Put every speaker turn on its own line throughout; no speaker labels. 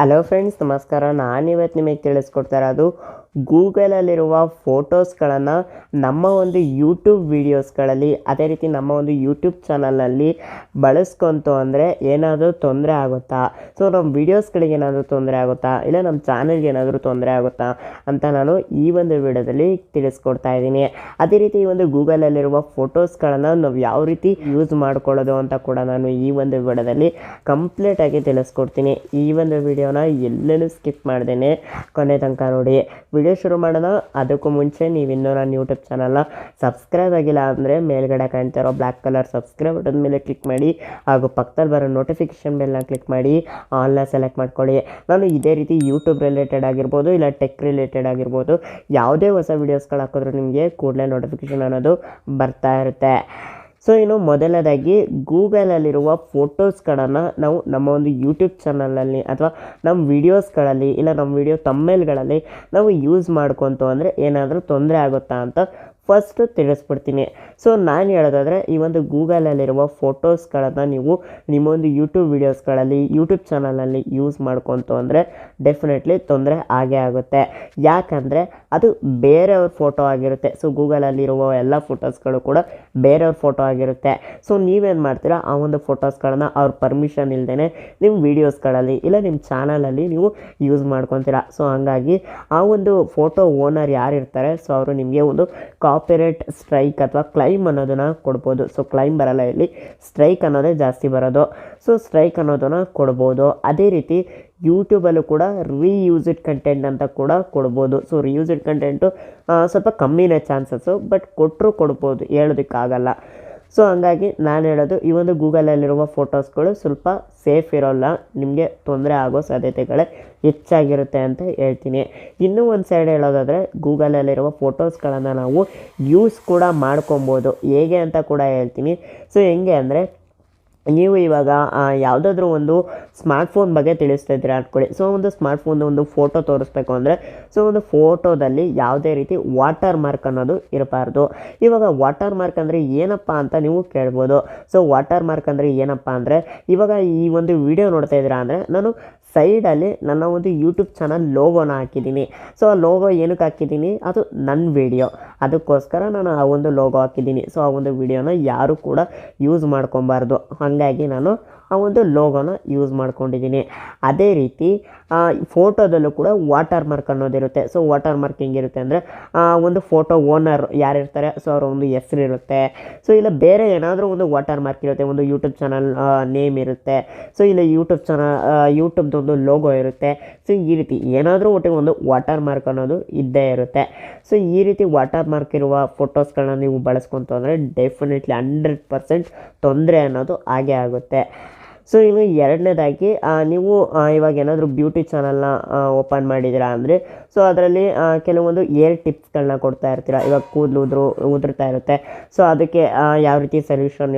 Hello friends, ನಮಸ್ಕಾರ. ನಾನಿವತ್ತು ನಿಮಗೆ ತಿಳಿಸ್ಕೊಡ್ತಾ ಇರೋದು ಗೂಗಲಲ್ಲಿರುವ ಫೋಟೋಸ್ಗಳನ್ನು ನಮ್ಮ ಒಂದು ಯೂಟ್ಯೂಬ್ ವೀಡಿಯೋಸ್ಗಳಲ್ಲಿ, ಅದೇ ರೀತಿ ನಮ್ಮ ಒಂದು ಯೂಟ್ಯೂಬ್ ಚಾನಲ್ನಲ್ಲಿ ಬಳಸ್ಕೊಂತು ಅಂದರೆ ಏನಾದರೂ ತೊಂದರೆ ಆಗುತ್ತಾ, ಸೊ ನಮ್ಮ ವೀಡಿಯೋಸ್ಗಳಿಗೆ ಏನಾದರೂ ತೊಂದರೆ ಆಗುತ್ತಾ, ಇಲ್ಲ ನಮ್ಮ ಚಾನಲ್ಗೆ ಏನಾದರೂ ತೊಂದರೆ ಆಗುತ್ತಾ ಅಂತ ನಾನು ಈ ಒಂದು ವಿಡಿಯೋದಲ್ಲಿ ತಿಳಿಸ್ಕೊಡ್ತಾ ಇದ್ದೀನಿ. ಅದೇ ರೀತಿ ಈ ಒಂದು ಗೂಗಲಲ್ಲಿರುವ ಫೋಟೋಸ್ಗಳನ್ನು ನಾವು ಯಾವ ರೀತಿ ಯೂಸ್ ಮಾಡ್ಕೊಳ್ಳೋದು ಅಂತ ಕೂಡ ನಾನು ಈ ಒಂದು ವಿಡಿಯೋದಲ್ಲಿ ಕಂಪ್ಲೀಟಾಗಿ ತಿಳಿಸ್ಕೊಡ್ತೀನಿ. ಈ ಒಂದು ವಿಡಿಯೋನ ಎಲ್ಲೆಲ್ಲೂ ಸ್ಕಿಪ್ ಮಾಡ್ದೇನೆ ಕೊನೆ ತನಕ ನೋಡಿ. ವಿಡಿಯೋ ಶುರು ಮಾಡೋಣ. ಅದಕ್ಕೂ ಮುಂಚೆ ನೀವಿನ್ನೂ ನನ್ನ ಯೂಟ್ಯೂಬ್ ಚಾನಲ್ನ ಸಬ್ಸ್ಕ್ರೈಬ್ ಆಗಿಲ್ಲ ಅಂದರೆ ಮೇಲ್ಗಡೆ ಕಾಣ್ತಾ ಇರೋ ಬ್ಲ್ಯಾಕ್ ಕಲರ್ ಸಬ್ಸ್ಕ್ರೈಬ್ ಬಟನ್ ಮೇಲೆ ಕ್ಲಿಕ್ ಮಾಡಿ, ಹಾಗೂ ಪಕ್ಕದಲ್ಲಿ ಬರೋ ನೋಟಿಫಿಕೇಷನ್ ಬೆಲ್ನ ಕ್ಲಿಕ್ ಮಾಡಿ ಆಲ್ನ ಸೆಲೆಕ್ಟ್ ಮಾಡ್ಕೊಳ್ಳಿ. ನಾನು ಇದೇ ರೀತಿ ಯೂಟ್ಯೂಬ್ ರಿಲೇಟೆಡ್ ಆಗಿರ್ಬೋದು, ಇಲ್ಲ ಟೆಕ್ ರಿಲೇಟೆಡ್ ಆಗಿರ್ಬೋದು, ಯಾವುದೇ ಹೊಸ ವೀಡಿಯೋಸ್ಗಳು ಹಾಕಿದ್ರೂ ನಿಮಗೆ ಕೂಡಲೇ ನೋಟಿಫಿಕೇಷನ್ ಅನ್ನೋದು ಬರ್ತಾ ಇರುತ್ತೆ. ಸೊ ಇನ್ನು ಮೊದಲನೇದಾಗಿ ಗೂಗಲಲ್ಲಿರುವ ಫೋಟೋಸ್ಗಳನ್ನು ನಾವು ನಮ್ಮ ಒಂದು ಯೂಟ್ಯೂಬ್ ಚಾನಲಲ್ಲಿ ಅಥವಾ ನಮ್ಮ ವೀಡಿಯೋಸ್ಗಳಲ್ಲಿ, ಇಲ್ಲ ನಮ್ಮ ವೀಡಿಯೋ ತಮ್ಮೇಲ್ಗಳಲ್ಲಿ ನಾವು ಯೂಸ್ ಮಾಡ್ಕೊತು ಅಂದರೆ ಏನಾದರೂ ತೊಂದರೆ ಆಗುತ್ತಾ ಅಂತ ಫಸ್ಟು ತಿಳಿಸ್ಬಿಡ್ತೀನಿ. ಸೊ ನಾನು ಹೇಳೋದಾದರೆ, ಈ ಒಂದು ಗೂಗಲಲ್ಲಿರುವ ಫೋಟೋಸ್ಗಳನ್ನು ನೀವು ನಿಮ್ಮೊಂದು ಯೂಟ್ಯೂಬ್ ವೀಡಿಯೋಸ್ಗಳಲ್ಲಿ, ಯೂಟ್ಯೂಬ್ ಚಾನಲಲ್ಲಿ ಯೂಸ್ ಮಾಡ್ಕೊತು ಅಂದರೆ ಡೆಫಿನೆಟ್ಲಿ ತೊಂದರೆ ಆಗೇ ಆಗುತ್ತೆ. ಯಾಕಂದರೆ ಅದು ಬೇರೆಯವ್ರ ಫೋಟೋ ಆಗಿರುತ್ತೆ. ಸೊ ಗೂಗಲಲ್ಲಿರುವ ಎಲ್ಲ ಫೋಟೋಸ್ಗಳು ಕೂಡ ಬೇರೆಯವ್ರ ಫೋಟೋ ಆಗಿರುತ್ತೆ. ಸೊ ನೀವೇನು ಮಾಡ್ತೀರಾ, ಆ ಒಂದು ಫೋಟೋಸ್ಗಳನ್ನು ಅವ್ರ ಪರ್ಮಿಷನ್ ಇಲ್ಲದೇ ನಿಮ್ಮ ವೀಡಿಯೋಸ್ಗಳಲ್ಲಿ ಇಲ್ಲ ನಿಮ್ಮ ಚಾನಲಲ್ಲಿ ನೀವು ಯೂಸ್ ಮಾಡ್ಕೊತೀರಾ. ಸೊ ಹಾಗಾಗಿ ಆ ಒಂದು ಫೋಟೋ ಓನರ್ ಯಾರಿರ್ತಾರೆ, ಸೊ ಅವರು ನಿಮಗೆ ಒಂದು ಕಾಪಿರೈಟ್ ಸ್ಟ್ರೈಕ್ ಅಥವಾ ಕ್ಲೈಮ್ ಅನ್ನೋದನ್ನು ಕೊಡ್ಬೋದು. ಸೊ ಕ್ಲೈಮ್ ಬರಲ್ಲ, ಇಲ್ಲಿ ಸ್ಟ್ರೈಕ್ ಅನ್ನೋದೇ ಜಾಸ್ತಿ ಬರೋದು. ಸೊ ಸ್ಟ್ರೈಕ್ ಅನ್ನೋದನ್ನು ಕೊಡ್ಬೋದು. ಅದೇ ರೀತಿ ಯೂಟ್ಯೂಬಲ್ಲೂ ಕೂಡ ರೀಯೂಸ್ಡ್ ಕಂಟೆಂಟ್ ಅಂತ ಕೂಡ ಕೊಡ್ಬೋದು. ಸೊ ರೀಯೂಸ್ಡ್ ಕಂಟೆಂಟು ಸ್ವಲ್ಪ ಕಮ್ಮಿನೇ ಚಾನ್ಸಸ್ಸು, ಬಟ್ ಕೊಟ್ಟರು ಕೊಡ್ಬೋದು, ಹೇಳೋದಕ್ಕಾಗಲ್ಲ. ಸೊ ಹಂಗಾಗಿ ನಾನು ಹೇಳೋದು, ಈ ಒಂದು ಗೂಗಲಲ್ಲಿರುವ ಫೋಟೋಸ್ಗಳು ಸ್ವಲ್ಪ ಸೇಫ್ ಇರೋಲ್ಲ, ನಿಮಗೆ ತೊಂದರೆ ಆಗೋ ಸಾಧ್ಯತೆಗಳೇ ಹೆಚ್ಚಾಗಿರುತ್ತೆ ಅಂತ ಹೇಳ್ತೀನಿ. ಇನ್ನೂ ಒಂದು ಸೈಡ್ ಹೇಳೋದಾದರೆ, ಗೂಗಲಲ್ಲಿರುವ ಫೋಟೋಸ್ಗಳನ್ನು ನಾವು ಯೂಸ್ ಕೂಡ ಮಾಡ್ಕೊಬೋದು. ಹೇಗೆ ಅಂತ ಕೂಡ ಹೇಳ್ತೀನಿ. ಸೊ ಹೆಂಗೆ ಅಂದರೆ, ನೀವು ಇವಾಗ ಯಾವುದಾದ್ರೂ ಒಂದು ಸ್ಮಾರ್ಟ್ಫೋನ್ ಬಗ್ಗೆ ತಿಳಿಸ್ತಾ ಇದ್ದೀರಾ ಅಂದ್ಕೊಳ್ಳಿ. ಸೊ ಒಂದು ಸ್ಮಾರ್ಟ್ಫೋನ್ ಒಂದು ಫೋಟೋ ತೋರಿಸ್ಬೇಕು ಅಂದರೆ, ಸೊ ಒಂದು ಫೋಟೋದಲ್ಲಿ ಯಾವುದೇ ರೀತಿ ವಾಟರ್ ಮಾರ್ಕ್ ಅನ್ನೋದು ಇರಬಾರ್ದು. ಇವಾಗ ವಾಟರ್ ಮಾರ್ಕ್ ಅಂದರೆ ಏನಪ್ಪ ಅಂತ ನೀವು ಕೇಳ್ಬೋದು. ಸೊ ವಾಟರ್ ಮಾರ್ಕ್ ಅಂದರೆ ಏನಪ್ಪ ಅಂದರೆ, ಇವಾಗ ಈ ಒಂದು ವಿಡಿಯೋ ನೋಡ್ತಾ ಇದ್ದೀರಾ ಅಂದರೆ, ನಾನು ಸೈಡಲ್ಲಿ ನನ್ನ ಒಂದು ಯೂಟ್ಯೂಬ್ ಚಾನಲ್ ಲೋಗೋನ ಹಾಕಿದ್ದೀನಿ. ಸೊ ಆ ಲೋಗೋ ಏನಕ್ಕೆ ಹಾಕಿದ್ದೀನಿ, ಅದು ನನ್ನ ವಿಡಿಯೋ, ಅದಕ್ಕೋಸ್ಕರ ನಾನು ಆ ಒಂದು ಲೋಗೋ ಹಾಕಿದ್ದೀನಿ. ಸೊ ಆ ಒಂದು ವಿಡಿಯೋನ ಯಾರು ಕೂಡ ಯೂಸ್ ಮಾಡ್ಕೊಬಾರ್ದು. ಹಾಗಾಗಿ ನಾನು ಆ ಒಂದು ಲೋಗೋನ ಯೂಸ್ ಮಾಡ್ಕೊಂಡಿದ್ದೀನಿ. ಅದೇ ರೀತಿ ಫೋಟೋದಲ್ಲೂ ಕೂಡ ವಾಟರ್ ಮಾರ್ಕ್ ಅನ್ನೋದಿರುತ್ತೆ. ಸೊ ವಾಟರ್ ಮಾರ್ಕ್ ಹೆಂಗಿರುತ್ತೆ ಅಂದರೆ, ಒಂದು ಫೋಟೋ ಓನರ್ ಯಾರಿರ್ತಾರೆ, ಸೊ ಅವರ ಒಂದು ಹೆಸರು ಇರುತ್ತೆ. ಸೊ ಇಲ್ಲ ಬೇರೆ ಏನಾದರೂ ಒಂದು ವಾಟರ್ ಮಾರ್ಕ್ ಇರುತ್ತೆ, ಒಂದು ಯೂಟ್ಯೂಬ್ ಚಾನಲ್ ನೇಮ್ ಇರುತ್ತೆ. ಸೊ ಇಲ್ಲ ಯೂಟ್ಯೂಬ್ದು ಒಂದು ಲೋಗೋ ಇರುತ್ತೆ. ಸೊ ಈ ರೀತಿ ಏನಾದರೂ ಒಟ್ಟಿಗೆ ಒಂದು ವಾಟರ್ ಮಾರ್ಕ್ ಅನ್ನೋದು ಇದ್ದೇ ಇರುತ್ತೆ. ಸೊ ಈ ರೀತಿ ವಾಟರ್ ಮಾರ್ಕ್ ಇರುವ ಫೋಟೋಸ್ಗಳನ್ನ ನೀವು ಬಳಸ್ಕೊಂತು ಅಂದರೆ ಡೆಫಿನೆಟ್ಲಿ 100% ತೊಂದರೆ ಅನ್ನೋದು ಆಗೇ ಆಗುತ್ತೆ. ಸೊ ಇನ್ನು ಎರಡನೇದಾಗಿ, ನೀವು ಇವಾಗ ಏನಾದರೂ ಬ್ಯೂಟಿ ಚಾನಲ್ನ ಓಪನ್ ಮಾಡಿದ್ದೀರಾ ಅಂದರೆ, ಸೊ ಅದರಲ್ಲಿ ಕೆಲವೊಂದು ಏರ್ ಟಿಪ್ಸ್ಗಳನ್ನ ಕೊಡ್ತಾ ಇರ್ತೀರ. ಇವಾಗ ಕೂದಲು ಉದುರ್ತಾ ಇರುತ್ತೆ. ಸೊ ಅದಕ್ಕೆ ಯಾವ ರೀತಿ ಸೊಲ್ಯೂಷನ್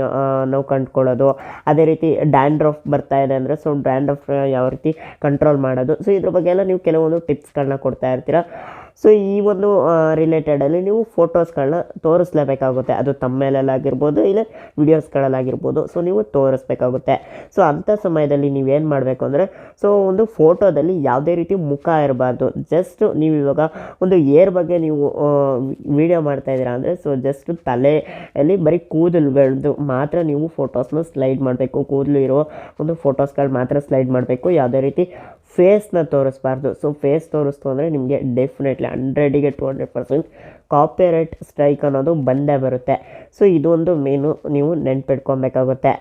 ನಾವು ಕಂಡುಕೊಳ್ಳೋದು, ಅದೇ ರೀತಿ ಡ್ಯಾಂಡ್ರಫ್ ಬರ್ತಾ ಇದೆ ಅಂದರೆ, ಸೊ ಡ್ಯಾಂಡ್ರಫ್ ಯಾವ ರೀತಿ ಕಂಟ್ರೋಲ್ ಮಾಡೋದು, ಸೊ ಇದ್ರ ಬಗ್ಗೆ ಎಲ್ಲ ನೀವು ಕೆಲವೊಂದು ಟಿಪ್ಸ್ಗಳನ್ನ ಕೊಡ್ತಾ ಇರ್ತೀರ. ಸೊ ಈ ಒಂದು ರಿಲೇಟೆಡಲ್ಲಿ ನೀವು ಫೋಟೋಸ್ಗಳನ್ನ ತೋರಿಸ್ಲೇಬೇಕಾಗುತ್ತೆ. ಅದು ತಮ್ಮೇಲಲ್ಲಾಗಿರ್ಬೋದು, ಇಲ್ಲ ವೀಡಿಯೋಸ್ಗಳಲ್ಲಾಗಿರ್ಬೋದು. ಸೊ ನೀವು ತೋರಿಸ್ಬೇಕಾಗುತ್ತೆ. ಸೊ ಅಂಥ ಸಮಯದಲ್ಲಿ ನೀವೇನು ಮಾಡಬೇಕು ಅಂದರೆ, ಸೊ ಒಂದು ಫೋಟೋದಲ್ಲಿ ಯಾವುದೇ ರೀತಿ ಮುಖ ಇರಬಾರ್ದು. ಜಸ್ಟ್ ನೀವು ಇವಾಗ ಒಂದು ಏರ್ ಬಗ್ಗೆ ನೀವು ವಿಡಿಯೋ ಮಾಡ್ತಾಯಿದ್ದೀರಾ ಅಂದರೆ, ಸೊ ಜಸ್ಟ್ ತಲೆಯಲ್ಲಿ ಬರೀ ಕೂದಲುಗಳದ್ದು ಮಾತ್ರ ನೀವು ಫೋಟೋಸ್ನ ಸ್ಲೈಡ್ ಮಾಡಬೇಕು. ಕೂದಲು ಇರೋ ಒಂದು ಫೋಟೋಸ್ಗಳು ಮಾತ್ರ ಸ್ಲೈಡ್ ಮಾಡಬೇಕು. ಯಾವುದೇ ರೀತಿ ಫೇಸ್ನ ತೋರಿಸ್ಬಾರ್ದು. ಸೊ ಫೇಸ್ ತೋರಿಸ್ತು ಅಂದರೆ ನಿಮಗೆ ಡೆಫಿನೆಟ್ಲಿ 100ಗೆ 200% ಕಾಪಿರೈಟ್ ಸ್ಟ್ರೈಕ್ ಅನ್ನೋದು ಬಂದೇ ಬರುತ್ತೆ. ಸೊ ಇದೊಂದು ಮೇನು ನೀವು ನೆನ್ಪಿಟ್ಕೊಬೇಕಾಗುತ್ತೆ.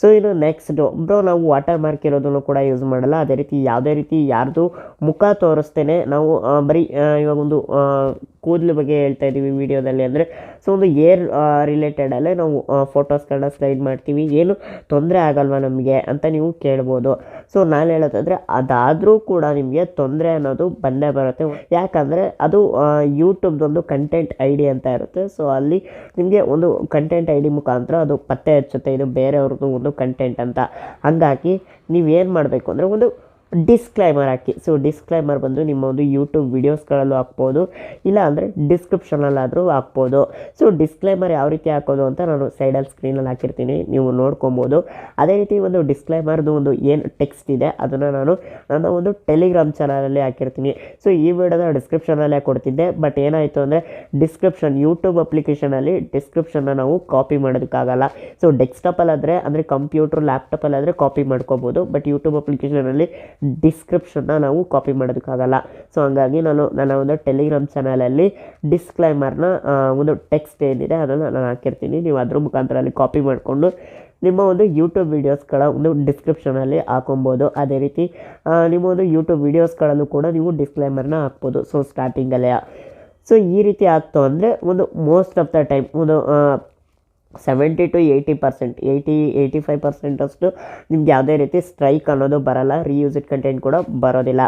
ಸೊ ಇನ್ನು ನೆಕ್ಸ್ಟು ನಾವು ವಾಟರ್ ಮಾರ್ಕ್ ಇರೋದನ್ನು ಕೂಡ ಯೂಸ್ ಮಾಡಲ್ಲ. ಅದೇ ರೀತಿ ಯಾವುದೇ ರೀತಿ ಯಾರ್ದು ಮುಖ ತೋರಿಸ್ತೇನೆ ನಾವು ಬರೀ ಇವಾಗ ಒಂದು ಕೂದಲು ಬಗ್ಗೆ ಹೇಳ್ತಾ ಇದ್ದೀವಿ ವಿಡಿಯೋದಲ್ಲಿ ಅಂದರೆ, ಸೊ ಒಂದು ಏರ್ ರಿಲೇಟೆಡಲ್ಲೇ ನಾವು ಫೋಟೋಸ್ಗಳನ್ನ ಸ್ಲೈಡ್ ಮಾಡ್ತೀವಿ. ಏನು ತೊಂದರೆ ಆಗಲ್ವಾ ನಮಗೆ ಅಂತ ನೀವು ಕೇಳ್ಬೋದು. ಸೊ ನಾನು ಹೇಳೋದಾದರೆ, ಅದಾದರೂ ಕೂಡ ನಿಮಗೆ ತೊಂದರೆ ಅನ್ನೋದು ಬಂದೇ ಬರುತ್ತೆ. ಯಾಕಂದರೆ ಅದು ಯೂಟ್ಯೂಬ್ದೊಂದು ಕಂಟೆಂಟ್ ID ಅಂತ ಇರುತ್ತೆ. ಸೊ ಅಲ್ಲಿ ನಿಮಗೆ ಒಂದು ಕಂಟೆಂಟ್ ID ಮುಖಾಂತರ ಅದು ಪತ್ತೆ ಹಚ್ಚುತ್ತೆ, ಇದು ಬೇರೆಯವ್ರದ್ದು ಒಂದು ಕಂಟೆಂಟ್ ಅಂತ. ಹಾಗಾಗಿ ನೀವೇನು ಮಾಡಬೇಕು ಅಂದರೆ, ಒಂದು ಡಿಸ್ಕ್ಲೈಮರ್ ಹಾಕಿ. ಸೊ ಡಿಸ್ಕ್ಲೈಮರ್ ಬಂದು ನಿಮ್ಮ ಒಂದು ಯೂಟ್ಯೂಬ್ ವೀಡಿಯೋಸ್ಗಳಲ್ಲೂ ಹಾಕ್ಬೋದು, ಇಲ್ಲ ಅಂದರೆ ಡಿಸ್ಕ್ರಿಪ್ಷನಲ್ಲಾದರೂ ಹಾಕ್ಬೋದು. ಸೊ ಡಿಸ್ಕ್ಲೈಮರ್ ಯಾವ ರೀತಿ ಹಾಕೋದು ಅಂತ ನಾನು ಸೈಡಲ್ಲಿ ಸ್ಕ್ರೀನಲ್ಲಿ ಹಾಕಿರ್ತೀನಿ, ನೀವು ನೋಡ್ಕೊಬೋದು. ಅದೇ ರೀತಿ ಒಂದು ಡಿಸ್ಕ್ಲೈಮರ್ದು ಒಂದು ಏನು ಟೆಕ್ಸ್ಟ್ ಇದೆ ಅದನ್ನು ನಾನು ನನ್ನ ಒಂದು ಟೆಲಿಗ್ರಾಮ್ ಚಾನಲಲ್ಲಿ ಹಾಕಿರ್ತೀನಿ. ಸೊ ಈ ವಿಡಿಯೋದ ಡಿಸ್ಕ್ರಿಪ್ಷನಲ್ಲೇ ಕೊಡ್ತಿದ್ದೆ, ಬಟ್ ಏನಾಯಿತು ಅಂದರೆ ಡಿಸ್ಕ್ರಿಪ್ಷನ್ ಯೂಟ್ಯೂಬ್ ಅಪ್ಲಿಕೇಶನಲ್ಲಿ ಡಿಸ್ಕ್ರಿಪ್ಷನ್ನ ನಾವು ಕಾಪಿ ಮಾಡೋದಕ್ಕಾಗಲ್ಲ. ಸೊ ಡೆಸ್ಕ್ಟಾಪಲ್ಲಾದರೆ ಅಂದರೆ ಕಂಪ್ಯೂಟ್ರ್ ಲ್ಯಾಪ್ಟಾಪಲ್ಲಾದರೆ ಕಾಪಿ ಮಾಡ್ಕೋಬೋದು, ಬಟ್ ಯೂಟ್ಯೂಬ್ ಅಪ್ಲಿಕೇಶನಲ್ಲಿ ಡಿಸ್ಕ್ರಿಪ್ಷನ್ನ ನಾವು ಕಾಪಿ ಮಾಡೋದಕ್ಕಾಗಲ್ಲ. ಸೊ ಹಂಗಾಗಿ ನಾನು ನನ್ನ ಒಂದು ಟೆಲಿಗ್ರಾಮ್ ಚಾನಲಲ್ಲಿ ಡಿಸ್ಕ್ಲೈಮರ್ನ ಒಂದು ಟೆಕ್ಸ್ಟ್ ಏನಿದೆ ಅದನ್ನು ನಾನು ಹಾಕಿರ್ತೀನಿ. ನೀವು ಅದ್ರ ಮುಖಾಂತರ ಅಲ್ಲಿ ಕಾಪಿ ಮಾಡಿಕೊಂಡು ನಿಮ್ಮ ಒಂದು ಯೂಟ್ಯೂಬ್ ವೀಡಿಯೋಸ್ಗಳ ಒಂದು ಡಿಸ್ಕ್ರಿಪ್ಷನಲ್ಲಿ ಹಾಕೊಬೋದು. ಅದೇ ರೀತಿ ನಿಮ್ಮ ಒಂದು ಯೂಟ್ಯೂಬ್ ವೀಡಿಯೋಸ್ಗಳಲ್ಲೂ ಕೂಡ ನೀವು ಡಿಸ್ಕ್ಲೈಮರ್ನ ಹಾಕ್ಬೋದು. ಸೊ ಸ್ಟಾರ್ಟಿಂಗಲ್ಲೇ ಸೊ ಈ ರೀತಿ ಆಗ್ತು ಅಂದರೆ ಒಂದು ಮೋಸ್ಟ್ ಆಫ್ ದ ಟೈಮ್ ಒಂದು 70 to 80%, 85% ಅಷ್ಟು ನಿಮ್ಗೆ ಯಾವುದೇ ರೀತಿ ಸ್ಟ್ರೈಕ್ ಅನ್ನೋದು ಬರೋಲ್ಲ, ರೀಯೂಸ್ಡ್ ಕಂಟೆಂಟ್ ಕೂಡ ಬರೋದಿಲ್ಲ.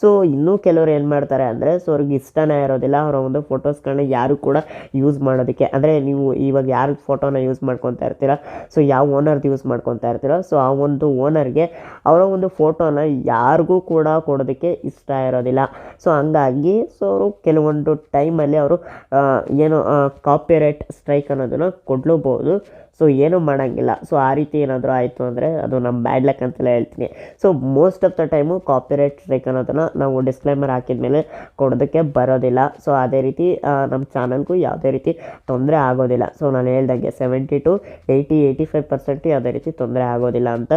ಸೊ ಇನ್ನೂ ಕೆಲವರು ಏನು ಮಾಡ್ತಾರೆ ಅಂದರೆ, ಸೊ ಅವ್ರಿಗೆ ಇಷ್ಟನೇ ಇರೋದಿಲ್ಲ ಅವರ ಒಂದು ಫೋಟೋಸ್ಗಳನ್ನ ಯಾರು ಕೂಡ ಯೂಸ್ ಮಾಡೋದಕ್ಕೆ. ಅಂದರೆ ನೀವು ಇವಾಗ ಯಾರು ಫೋಟೋನ ಯೂಸ್ ಮಾಡ್ಕೊತಾ ಇರ್ತೀರ, ಸೊ ಯಾವ ಓನರ್ದು ಯೂಸ್ ಮಾಡ್ಕೊತಾ ಇರ್ತೀರ, ಸೊ ಆ ಒಂದು ಓನರ್ಗೆ ಅವರ ಒಂದು ಫೋಟೋನ ಯಾರಿಗೂ ಕೂಡ ಕೊಡೋದಕ್ಕೆ ಇಷ್ಟ ಇರೋದಿಲ್ಲ. ಸೊ ಹಂಗಾಗಿ ಸೊ ಅವರು ಕೆಲವೊಂದು ಟೈಮಲ್ಲಿ ಅವರು ಏನು ಕಾಪಿರೈಟ್ ಸ್ಟ್ರೈಕ್ ಅನ್ನೋದನ್ನು ಕೊಡಲೂಬಹುದು. ಸೊ ಏನೂ ಮಾಡೋಂಗಿಲ್ಲ. ಸೊ ಆ ರೀತಿ ಏನಾದರೂ ಆಯಿತು ಅಂದರೆ ಅದು ನಮ್ಮ ಬ್ಯಾಡ್ ಲಕ್ ಅಂತೆಲ್ಲ ಹೇಳ್ತೀನಿ. So most of the time copyright strike ಅನ್ನೋದನ್ನು ನಾವು ಡಿಸ್ಕ್ಲೈಮರ್ ಹಾಕಿದ ಮೇಲೆ ಕೊಡೋದಕ್ಕೆ ಬರೋದಿಲ್ಲ. ಸೊ ಅದೇ ರೀತಿ ನಮ್ಮ ಚಾನಲ್ಗೂ ಯಾವುದೇ ರೀತಿ ತೊಂದರೆ ಆಗೋದಿಲ್ಲ. ಸೊ ನಾನು ಹೇಳ್ದಂಗೆ 70 to 85% ಯಾವುದೇ ರೀತಿ ತೊಂದರೆ ಆಗೋದಿಲ್ಲ ಅಂತ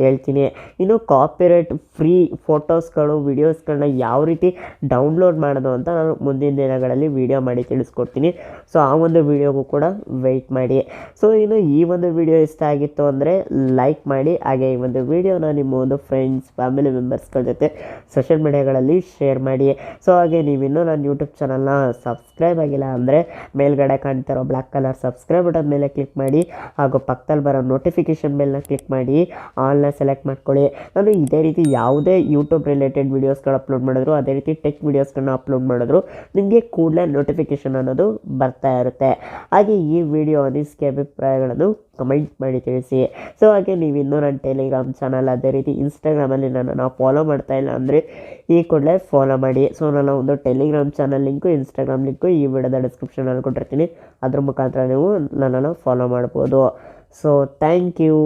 ಹೇಳ್ತೀನಿ. ಇನ್ನು ಕಾಪಿರೈಟ್ ಫ್ರೀ ಫೋಟೋಸ್ಗಳು ವೀಡಿಯೋಸ್ಗಳನ್ನ ಯಾವ ರೀತಿ ಡೌನ್ಲೋಡ್ ಮಾಡೋದು ಅಂತ ನಾನು ಮುಂದಿನ ದಿನಗಳಲ್ಲಿ ವೀಡಿಯೋ ಮಾಡಿ ತಿಳಿಸ್ಕೊಡ್ತೀನಿ. ಸೊ ಆ ಒಂದು ವೀಡಿಯೋಗೂ ಕೂಡ ವೆಯ್ಟ್ ಮಾಡಿ. ಸೊ ಇನ್ನು ಈ ಒಂದು ವಿಡಿಯೋ ಇಷ್ಟ ಆಗಿತ್ತು ಅಂದರೆ ಲೈಕ್ ಮಾಡಿ, ಹಾಗೆ ಈ ಒಂದು ವಿಡಿಯೋನ ನಿಮ್ಮ ಒಂದು ಫ್ರೆಂಡ್ಸ್ ಫ್ಯಾಮಿಲಿ ಮೆಂಬರ್ಸ್ಗಳ ಜೊತೆ ಸೋಷಿಯಲ್ ಮೀಡಿಯಾಗಳಲ್ಲಿ ಶೇರ್ ಮಾಡಿ. ಸೊ ಹಾಗೆ ನೀವಿನ್ನೂ ನನ್ನ ಯೂಟ್ಯೂಬ್ ಚಾನಲ್ನ ಸಬ್ಸ್ಕ್ರೈಬ್ ಆಗಿಲ್ಲ ಅಂದರೆ ಮೇಲ್ಗಡೆ ಕಾಣ್ತಿರೋ ಬ್ಲ್ಯಾಕ್ ಕಲರ್ ಸಬ್ಸ್ಕ್ರೈಬ್ ಬಟನ್ ಮೇಲೆ ಕ್ಲಿಕ್ ಮಾಡಿ, ಹಾಗೂ ಪಕ್ಕದಲ್ಲಿ ಬರೋ ನೋಟಿಫಿಕೇಷನ್ ಬೆಲ್ನ ಕ್ಲಿಕ್ ಮಾಡಿ ಆಲ್ನ ಸೆಲೆಕ್ಟ್ ಮಾಡ್ಕೊಳ್ಳಿ. ನಾನು ಇದೇ ರೀತಿ ಯಾವುದೇ ಯೂಟ್ಯೂಬ್ ರಿಲೇಟೆಡ್ ವೀಡಿಯೋಸ್ಗಳು ಅಪ್ಲೋಡ್ ಮಾಡಿದ್ರು, ಅದೇ ರೀತಿ ಟೆಕ್ ವೀಡಿಯೋಸ್ಗಳನ್ನ ಅಪ್ಲೋಡ್ ಮಾಡಿದ್ರು ನಿಮಗೆ ಕೂಡಲೇ ನೋಟಿಫಿಕೇಷನ್ ಅನ್ನೋದು ಬರ್ತಾ ಇರುತ್ತೆ. ಹಾಗೆ ಈ ವಿಡಿಯೋ ಅನಿಸಿಕೆ ಅಭಿಪ್ರಾಯಗಳನ್ನು ಕಮೆಂಟ್ ಮಾಡಿ ತಿಳಿಸಿ. ಸೊ ಹಾಗೆ ನೀವಿನ್ನೂ ನನ್ನ ಟೆಲಿಗ್ರಾಮ್ ಚಾನಲ್ ಅದೇ ರೀತಿ ಇನ್ಸ್ಟಾಗ್ರಾಮಲ್ಲಿ ನನ್ನನ್ನು ಫಾಲೋ ಮಾಡ್ತಾ ಇಲ್ಲ ಅಂದರೆ ಈ ಕೂಡಲೇ ಫಾಲೋ ಮಾಡಿ. ಸೊ ನನ್ನ ಒಂದು Telegram channel link Instagram link ಈ ವಿಡಿಯೋದ ಡಿಸ್ಕ್ರಿಪ್ಷನಲ್ಲಿ ಕೊಟ್ಟಿರ್ತೀನಿ, ಅದ್ರ ಮುಖಾಂತರ ನೀವು ನನ್ನನ್ನು ಫಾಲೋ ಮಾಡ್ಬೋದು. So thank you.